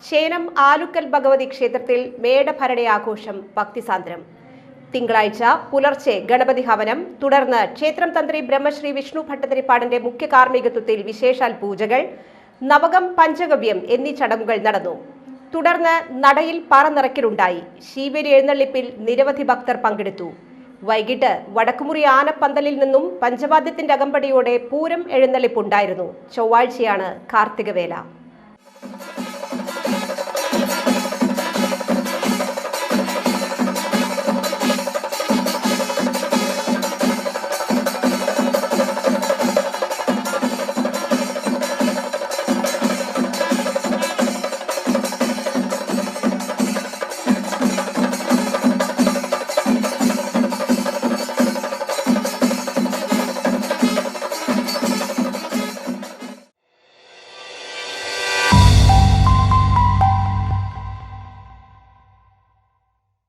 ചേനം ആലുക്കൽ ഭഗവതി ക്ഷേത്രത്തിൽ മേടഭരണി ആഘോഷം ഭക്തിസാന്ദ്രം. തിങ്കളാഴ്ച പുലർച്ചെ ഗണപതി ഹവനം, തുടർന്ന് ക്ഷേത്രം തന്ത്രി ബ്രഹ്മശ്രീ വിഷ്ണു ഭട്ടതിരിപ്പാടിന്റെ മുഖ്യ കാർമ്മികത്വത്തിൽ വിശേഷാൽ പൂജകൾ, നവകം, പഞ്ചഗവ്യം എന്നീ ചടങ്ങുകൾ നടന്നു. തുടർന്ന് നടയിൽ പറ നിറയ്ക്കലുണ്ടായി. ശീവേലി എഴുന്നള്ളിപ്പിൽ നിരവധി ഭക്തർ പങ്കെടുത്തു. വൈകിട്ട് വടക്കുമുറി ആനപ്പന്തലിൽ നിന്നും പഞ്ചവാദ്യത്തിന്റെ അകമ്പടിയോടെ പൂരം എഴുന്നള്ളിപ്പുണ്ടായിരുന്നു. ചൊവ്വാഴ്ചയാണ് കാർത്തികവേല.